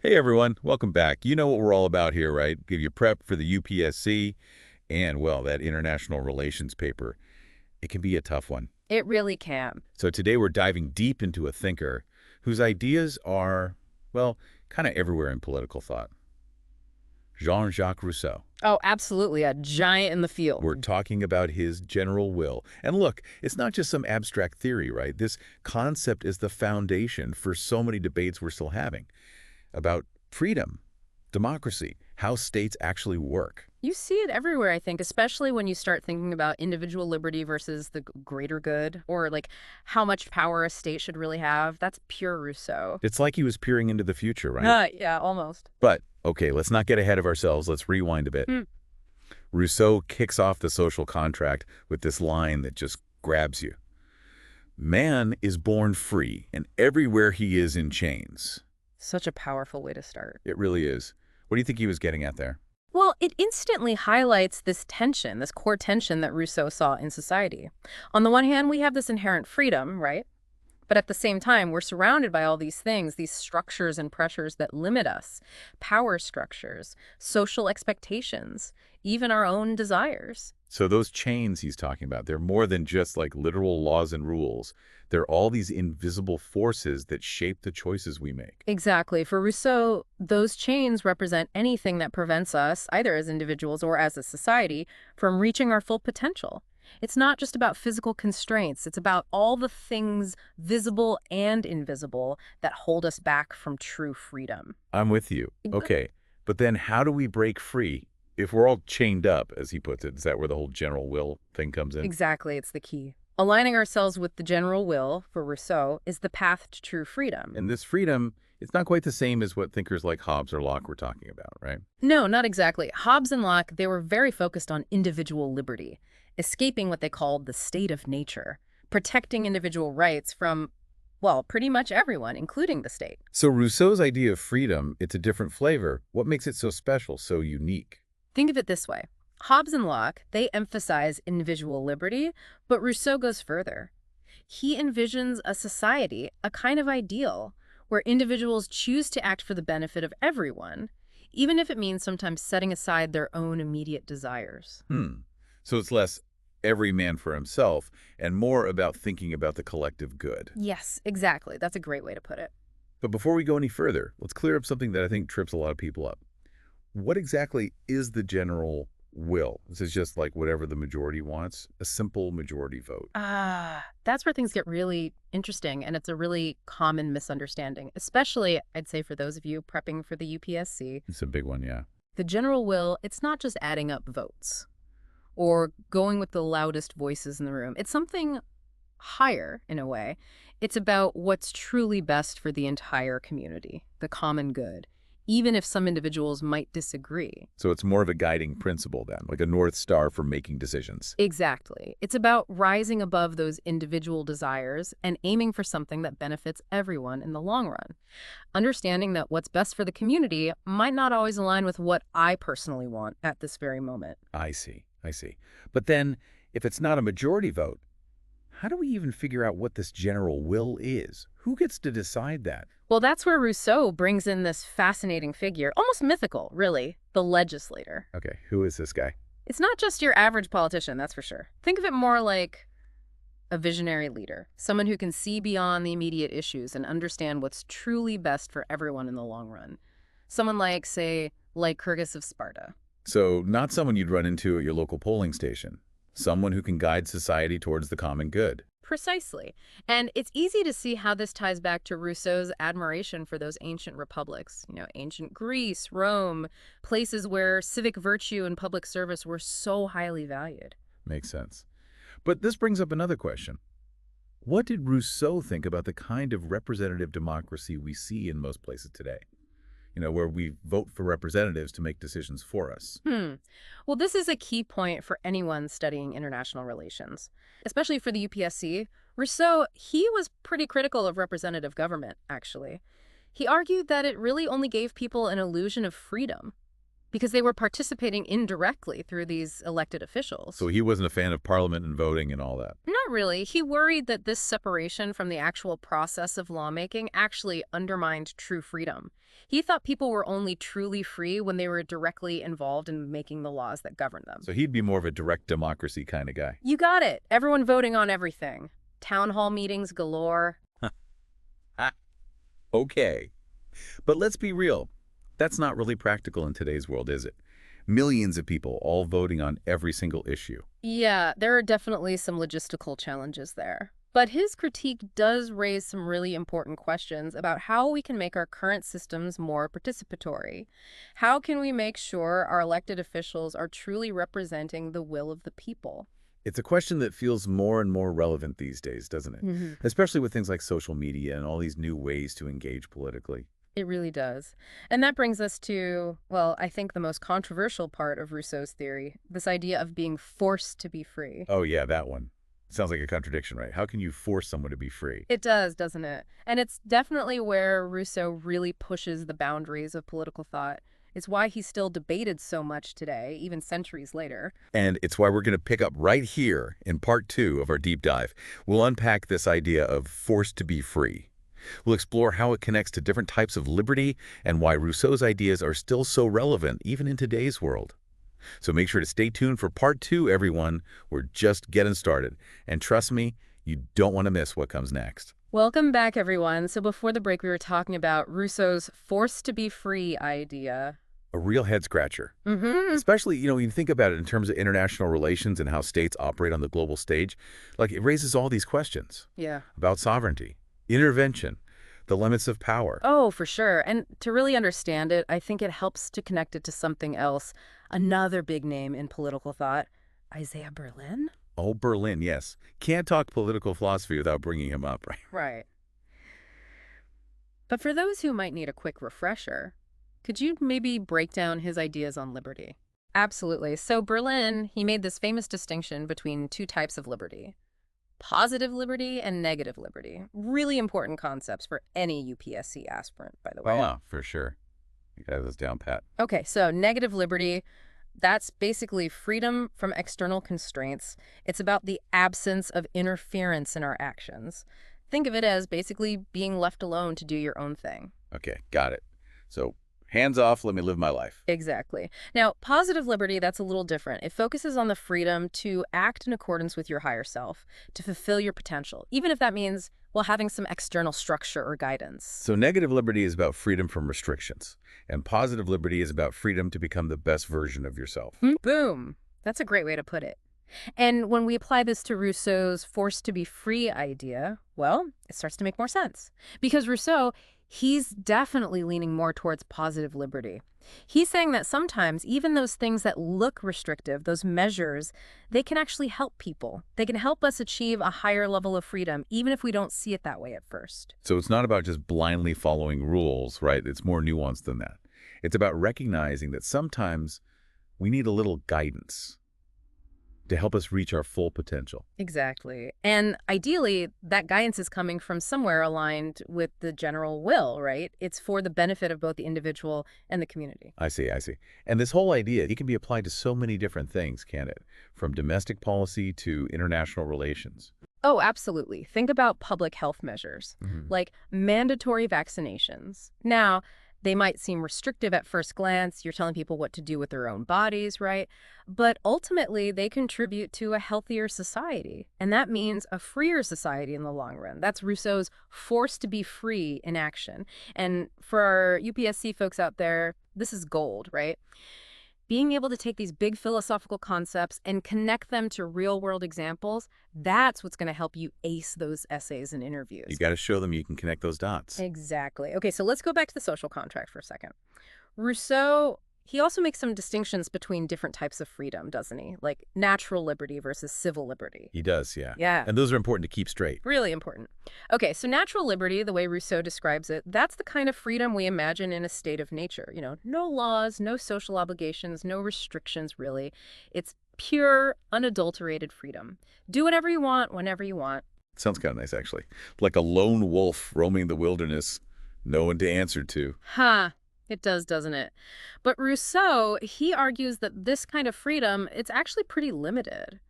Hey everyone, welcome back. You know what we're all about here, right? Give you prep for the UPSC and, well, that international relations paper. It can be a tough one. It really can. So today we're diving deep into a thinker whose ideas are, well, kind of everywhere in political thought. Jean-Jacques Rousseau. Oh, absolutely. A giant in the We're field. talking about his general will. And look, it's not just some abstract theory, right? This concept is the foundation for so many debates we're still having about freedom, democracy, how states actually work. You see it everywhere, I think, especially when you start thinking about individual liberty versus the greater good, or like how much power a state should really have. That's pure Rousseau. It's like he was peering into the future, right? Yeah, almost. But, okay, let's not get ahead of ourselves. Let's rewind a bit. Hmm. Rousseau kicks off the social contract with this line that just grabs you. Man is born free, and everywhere he is in chains. Such a powerful way to start. It really is. What do you think he was getting at there? Well, it instantly highlights this tension, this core tension that Rousseau saw in society. On the one hand, we have this inherent freedom, right? But at the same time, we're surrounded by all these things, these structures and pressures that limit us, power structures, social expectations, even our own desires. So those chains he's talking about, they're more than just like literal laws and rules. They're all these invisible forces that shape the choices we make. Exactly. For Rousseau, those chains represent anything that prevents us, either as individuals or as a society, from reaching our full potential. It's not just about physical constraints. It's about all the things, visible and invisible, that hold us back from true freedom. I'm with you. Okay, but then how do we break free if we're all chained up, as he puts it? Is that where the whole general will thing comes in? Exactly, it's the key. Aligning ourselves with the general will, for Rousseau, is the path to true freedom. And this freedom, it's not quite the same as what thinkers like Hobbes or Locke were talking about, right? No, not exactly. Hobbes and Locke, they were very focused on individual liberty, escaping what they called the state of nature, protecting individual rights from, well, pretty much everyone, including the state. So Rousseau's idea of freedom, it's a different flavor. What makes it so special, so unique? Think of it this way. Hobbes and Locke, they emphasize individual liberty, but Rousseau goes further. He envisions a society, a kind of ideal, where individuals choose to act for the benefit of everyone, even if it means sometimes setting aside their own immediate desires. So it's less every man for himself and more about thinking about the collective good. Yes, exactly. That's a great way to put it. But before we go any further, let's clear up something that I think trips a lot of people up. What exactly is the general will? This is just like whatever the majority wants, a simple majority vote. That's where things get really interesting, and it's a really common misunderstanding, especially, I'd say, for those of you prepping for the UPSC. It's a big one, yeah. The general will, it's not just adding up votes or going with the loudest voices in the room. It's something higher, in a way. It's about what's truly best for the entire community, the common good, even if some individuals might disagree. So it's more of a guiding principle then, like a North Star for making decisions. Exactly. It's about rising above those individual desires and aiming for something that benefits everyone in the long run. Understanding that what's best for the community might not always align with what I personally want at this very moment. I see, I see. But then, if it's not a majority vote, how do we even figure out what this general will is? Who gets to decide that? Well, that's where Rousseau brings in this fascinating figure, almost mythical, really, the legislator. Okay, who is this guy? It's not just your average politician, that's for sure. Think of it more like a visionary leader, someone who can see beyond the immediate issues and understand what's truly best for everyone in the long run. Someone like, say, Lycurgus of Sparta. So not someone you'd run into at your local polling station. Someone who can guide society towards the common good. Precisely. And it's easy to see how this ties back to Rousseau's admiration for those ancient republics, ancient Greece, Rome, places where civic virtue and public service were so highly valued. Makes sense. But this brings up another question. What did Rousseau think about the kind of representative democracy we see in most places today? Where we vote for representatives to make decisions for us. Well, this is a key point for anyone studying international relations, especially for the UPSC. Rousseau, he was pretty critical of representative government, actually. He argued that it really only gave people an illusion of freedom because they were participating indirectly through these elected officials. So he wasn't a fan of parliament and voting and all that. Not Not really. He worried that this separation from the actual process of lawmaking actually undermined true freedom. He thought people were only truly free when they were directly involved in making the laws that govern them. So he'd be more of a direct democracy kind of guy. You got it. Everyone voting on everything. Town hall meetings galore. Ah, okay. But let's be real. That's not really practical in today's world, is it? Millions of people all voting on every single issue. Yeah, there are definitely some logistical challenges there. But his critique does raise some really important questions about how we can make our current systems more participatory. How can we make sure our elected officials are truly representing the will of the people? It's a question that feels more and more relevant these days, doesn't it? Especially with things like social media and all these new ways to engage politically. It really does. And that brings us to, well, I think the most controversial part of Rousseau's theory, this idea of being forced to be free. Oh yeah, that one. Sounds like a contradiction, right? How can you force someone to be free? It does, doesn't it? And it's definitely where Rousseau really pushes the boundaries of political thought. It's why he's still debated so much today, even centuries later. And it's why we're going to pick up right here in part 2 of our deep dive. We'll unpack this idea of forced to be free. We'll explore how it connects to different types of liberty and why Rousseau's ideas are still so relevant even in today's world. So make sure to stay tuned for part 2, everyone. We're just getting started. And trust me, you don't want to miss what comes next. Welcome back, everyone. So before the break, we were talking about Rousseau's forced to be free idea. A real head-scratcher. Especially, when you think about it in terms of international relations and how states operate on the global stage. Like, it raises all these questions. Yeah. About sovereignty, intervention, the limits of power. Oh, for sure. And to really understand it, I think it helps to connect it to something else. Another big name in political thought, Isaiah Berlin. Oh, Berlin, yes. Can't talk political philosophy without bringing him up, right? Right. But for those who might need a quick refresher, could you maybe break down his ideas on liberty? Absolutely. So Berlin, he made this famous distinction between two types of liberty. Positive liberty and negative liberty. Really important concepts for any UPSC aspirant, by the way. Oh, yeah, for sure. You got this down pat. Okay, so negative liberty, that's basically freedom from external constraints. It's about the absence of interference in our actions. Think of it as basically being left alone to do your own thing. Okay, got it. So, hands off, let me live my life. Exactly. Now, positive liberty, that's a little different. It focuses on the freedom to act in accordance with your higher self, to fulfill your potential, even if that means, well, having some external structure or guidance. So negative liberty is about freedom from restrictions, and positive liberty is about freedom to become the best version of yourself. Boom. That's a great way to put it. And when we apply this to Rousseau's forced to be free idea, well, it starts to make more sense. Because Rousseau, he's definitely leaning more towards positive liberty. He's saying that sometimes even those things that look restrictive, those measures, they can actually help people. They can help us achieve a higher level of freedom, even if we don't see it that way at first. So it's not about just blindly following rules, right? It's more nuanced than that. It's about recognizing that sometimes we need a little guidance to help us reach our full potential. Exactly. And ideally, that guidance is coming from somewhere aligned with the general will, right? It's for the benefit of both the individual and the community. I see. And this whole idea, it can be applied to so many different things, can't it? From domestic policy to international relations. Oh, absolutely. Think about public health measures, like mandatory vaccinations. Now, they might seem restrictive at first glance. You're telling people what to do with their own bodies, right? But ultimately, they contribute to a healthier society. And that means a freer society in the long run. That's Rousseau's forced to be free in action. And for our UPSC folks out there, this is gold, right? Being able to take these big philosophical concepts and connect them to real-world examples, that's what's going to help you ace those essays and interviews. You got to show them you can connect those dots. Exactly. Okay, so let's go back to the social contract for a second. Rousseau, he also makes some distinctions between different types of freedom, doesn't he? Like natural liberty versus civil liberty. He does, yeah. Yeah. And those are important to keep straight. Really important. Okay, so natural liberty, the way Rousseau describes it, that's the kind of freedom we imagine in a state of nature. No laws, no social obligations, no restrictions, really. It's pure, unadulterated freedom. Do whatever you want, whenever you want. Sounds kind of nice, actually. Like a lone wolf roaming the wilderness, no one to answer to. Huh. It does, doesn't it? But Rousseau, he argues that this kind of freedom, it's actually pretty limited.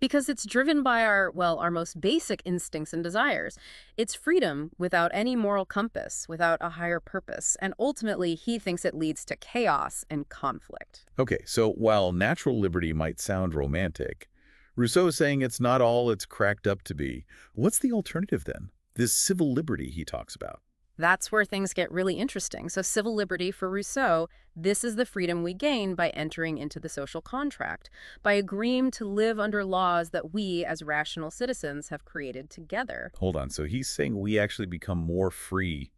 Because it's driven by our, well, our most basic instincts and desires. It's freedom without any moral compass, without a higher purpose. And ultimately, he thinks it leads to chaos and conflict. Okay, so while natural liberty might sound romantic, Rousseau is saying it's not all it's cracked up to be. What's the alternative then? This civil liberty he talks about. That's where things get really interesting. So civil liberty for Rousseau, this is the freedom we gain by entering into the social contract, by agreeing to live under laws that we as rational citizens have created together. Hold on, so he's saying we actually become more free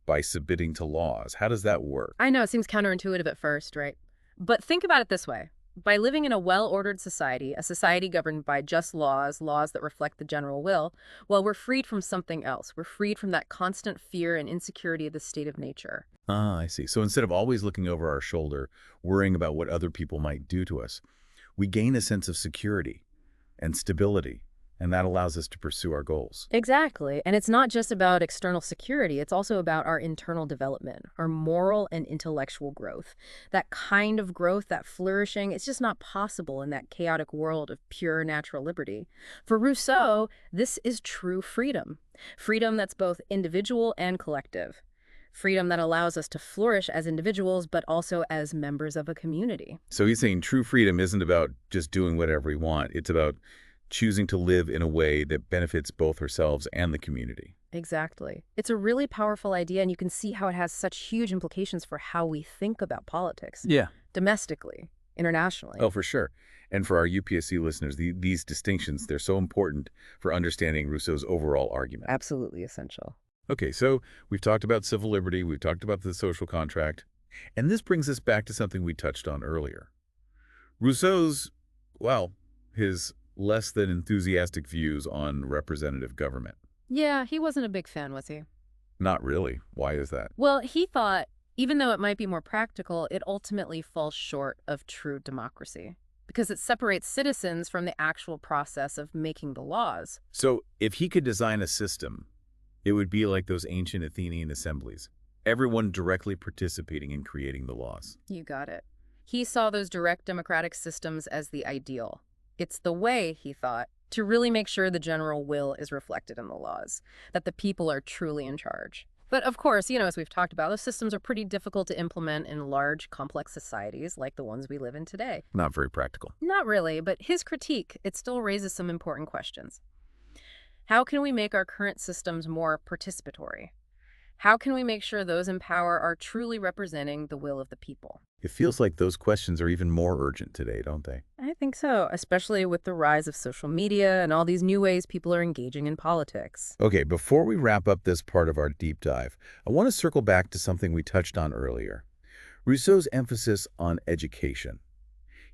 by submitting to laws. How does that work? I know it seems counterintuitive at first, right? But think about it this way. By living in a well-ordered society, a society governed by just laws, laws that reflect the general will, well, we're freed from something else. We're freed from that constant fear and insecurity of the state of nature. Ah, I see. So instead of always looking over our shoulder, worrying about what other people might do to us, we gain a sense of security and stability, and that allows us to pursue our goals. Exactly. And it's not just about external security. It's also about our internal development, our moral and intellectual growth. That kind of growth, that flourishing, it's just not possible in that chaotic world of pure natural liberty. For Rousseau, this is true freedom. Freedom that's both individual and collective. Freedom that allows us to flourish as individuals, but also as members of a community. So he's saying true freedom isn't about just doing whatever we want. It's about choosing to live in a way that benefits both ourselves and the community. Exactly. It's a really powerful idea, and you can see how it has such huge implications for how we think about politics. Yeah. Domestically, internationally. Oh, for sure. And for our UPSC listeners, these distinctions, they're so important for understanding Rousseau's overall argument. Absolutely essential. Okay, so we've talked about civil liberty, we've talked about the social contract, and this brings us back to something we touched on earlier. Rousseau's, well, his less than enthusiastic views on representative government. Yeah, he wasn't a big fan, was he? Not really. Why is that? Well, he thought, even though it might be more practical, it ultimately falls short of true democracy because it separates citizens from the actual process of making the laws. So if he could design a system, it would be like those ancient Athenian assemblies, everyone directly participating in creating the laws. You got it. He saw those direct democratic systems as the ideal. It's the way, he thought, to really make sure the general will is reflected in the laws, that the people are truly in charge. But of course, as we've talked about, those systems are pretty difficult to implement in large, complex societies like the ones we live in today. Not very practical. Not really, but his critique, it still raises some important questions. How can we make our current systems more participatory? How can we make sure those in power are truly representing the will of the people? It feels like those questions are even more urgent today, don't they? I think so, especially with the rise of social media and all these new ways people are engaging in politics. Okay, before we wrap up this part of our deep dive, I want to circle back to something we touched on earlier. Rousseau's emphasis on education.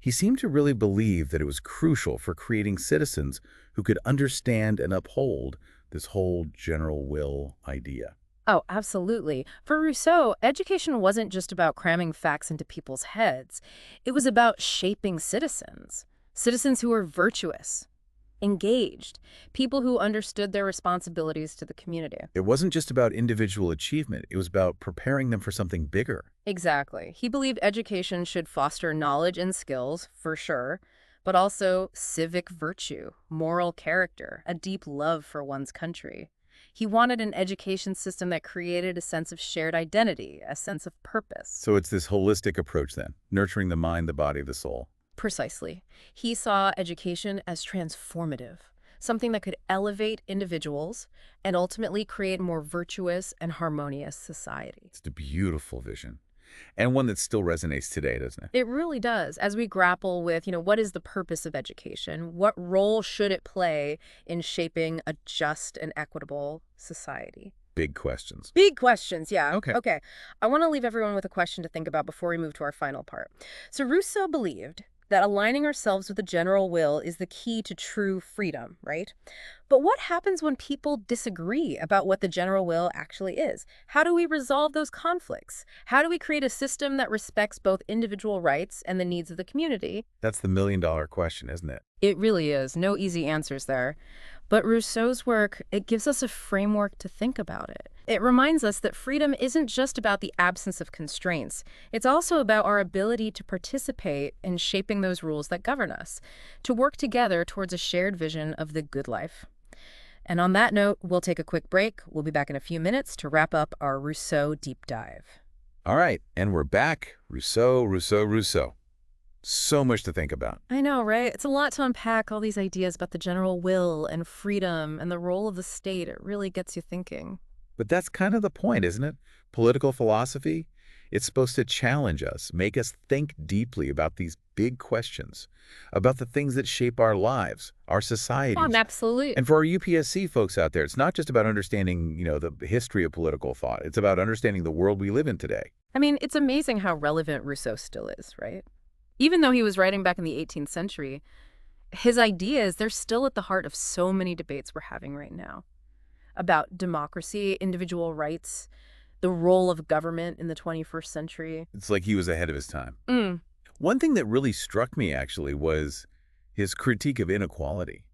He seemed to really believe that it was crucial for creating citizens who could understand and uphold this whole general will idea. Oh, absolutely. For Rousseau, education wasn't just about cramming facts into people's heads. It was about shaping citizens. Citizens who were virtuous, engaged, people who understood their responsibilities to the community. It wasn't just about individual achievement. It was about preparing them for something bigger. Exactly. He believed education should foster knowledge and skills, for sure, but also civic virtue, moral character, a deep love for one's country. He wanted an education system that created a sense of shared identity, a sense of purpose. So it's this holistic approach then, nurturing the mind, the body, the soul. Precisely. He saw education as transformative, something that could elevate individuals and ultimately create a more virtuous and harmonious society. It's a beautiful vision, and one that still resonates today, doesn't it? It really does. As we grapple with, what is the purpose of education? What role should it play in shaping a just and equitable society? Big questions. Big questions, yeah. Okay. I want to leave everyone with a question to think about before we move to our final part. So Rousseau believed that aligning ourselves with the general will is the key to true freedom, right? But what happens when people disagree about what the general will actually is? How do we resolve those conflicts? How do we create a system that respects both individual rights and the needs of the community? That's the million-dollar question, isn't it? It really is. No easy answers there. But Rousseau's work, it gives us a framework to think about it. It reminds us that freedom isn't just about the absence of constraints. It's also about our ability to participate in shaping those rules that govern us, to work together towards a shared vision of the good life. And on that note, we'll take a quick break. We'll be back in a few minutes to wrap up our Rousseau deep dive. All right, and we're back. Rousseau, Rousseau, Rousseau. So much to think about. I know, right? It's a lot to unpack, all these ideas about the general will and freedom and the role of the state. It really gets you thinking. But that's kind of the point, isn't it? Political philosophy, it's supposed to challenge us, make us think deeply about these big questions, about the things that shape our lives, our societies. Absolutely. And for our UPSC folks out there, it's not just about understanding, the history of political thought. It's about understanding the world we live in today. I mean, it's amazing how relevant Rousseau still is, right? Even though he was writing back in the 18th century, his ideas, they're still at the heart of so many debates we're having right now about democracy, individual rights, the role of government in the 21st century. It's like he was ahead of his time. Mm. One thing that really struck me, actually, was his critique of inequality.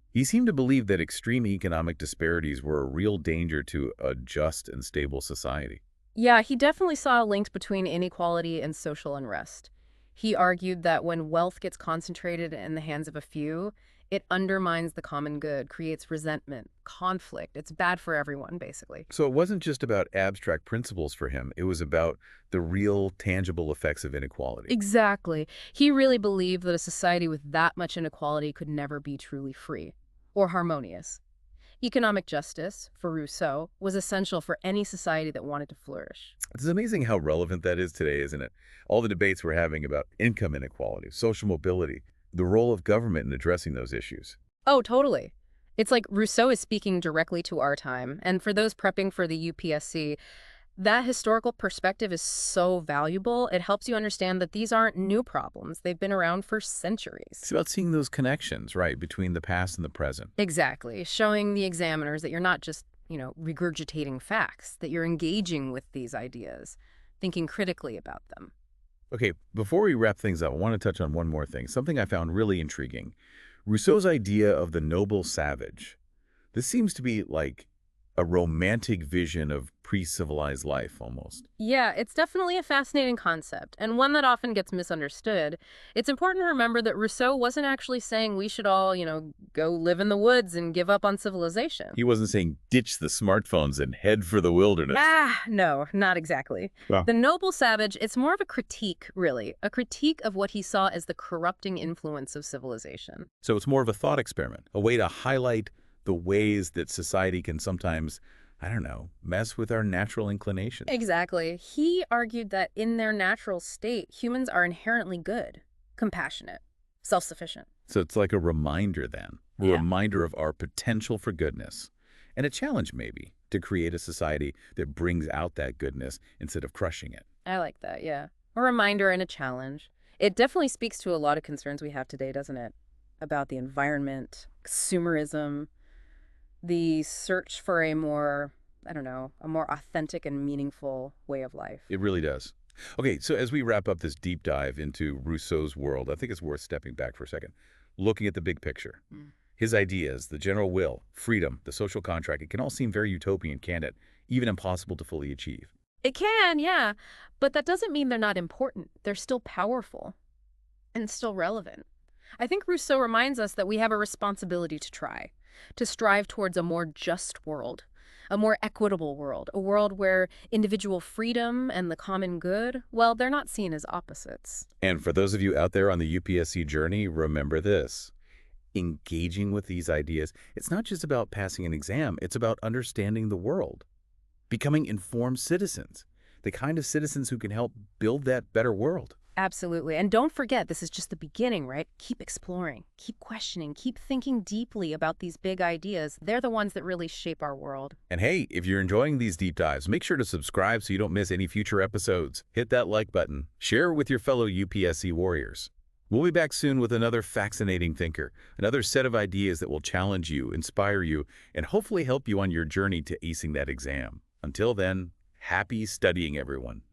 He seemed to believe that extreme economic disparities were a real danger to a just and stable society. Yeah, he definitely saw a link between inequality and social unrest. He argued that when wealth gets concentrated in the hands of a few, it undermines the common good, creates resentment, conflict. It's bad for everyone, basically. So it wasn't just about abstract principles for him. It was about the real, tangible effects of inequality. Exactly. He really believed that a society with that much inequality could never be truly free or harmonious. Economic justice, for Rousseau, was essential for any society that wanted to flourish. It's amazing how relevant that is today, isn't it? All the debates we're having about income inequality, social mobility, the role of government in addressing those issues. Oh, totally. It's like Rousseau is speaking directly to our time. And for those prepping for the UPSC, that historical perspective is so valuable. It helps you understand that these aren't new problems. They've been around for centuries. It's about seeing those connections, right, between the past and the present. Exactly. Showing the examiners that you're not just, regurgitating facts, that you're engaging with these ideas, thinking critically about them. Okay, before we wrap things up, I want to touch on one more thing, something I found really intriguing. Rousseau's idea of the noble savage. This seems to be like a romantic vision of pre-civilized life, almost. Yeah, it's definitely a fascinating concept, and one that often gets misunderstood. It's important to remember that Rousseau wasn't actually saying we should all, go live in the woods and give up on civilization. He wasn't saying ditch the smartphones and head for the wilderness. No, not exactly. Well, The noble savage, it's more of a critique, really. A critique of what he saw as the corrupting influence of civilization. so it's more of a thought experiment, a way to highlight the ways that society can sometimes, mess with our natural inclinations. Exactly. He argued that in their natural state, humans are inherently good, compassionate, self-sufficient. So it's like a reminder then, a Yeah. reminder of our potential for goodness. And a challenge maybe to create a society that brings out that goodness instead of crushing it. I like that, yeah. A reminder and a challenge. It definitely speaks to a lot of concerns we have today, doesn't it? About the environment, consumerism, the search for a more, a more authentic and meaningful way of life. It really does. Okay, so as we wrap up this deep dive into Rousseau's world, I think it's worth stepping back for a second, looking at the big picture. His ideas, the general will, freedom, the social contract, it can all seem very utopian, can't it? Even impossible to fully achieve. It can, yeah. But that doesn't mean they're not important. They're still powerful and still relevant. I think Rousseau reminds us that we have a responsibility to try, to strive towards a more just world, a more equitable world, a world where individual freedom and the common good, well, they're not seen as opposites. And for those of you out there on the UPSC journey, remember this. Engaging with these ideas, it's not just about passing an exam, it's about understanding the world, becoming informed citizens, the kind of citizens who can help build that better world. Absolutely. And don't forget, this is just the beginning, right? Keep exploring, keep questioning, keep thinking deeply about these big ideas. They're the ones that really shape our world. And hey, if you're enjoying these deep dives, make sure to subscribe so you don't miss any future episodes. Hit that like button. Share with your fellow UPSC warriors. We'll be back soon with another fascinating thinker, another set of ideas that will challenge you, inspire you, and hopefully help you on your journey to acing that exam. Until then, happy studying, everyone.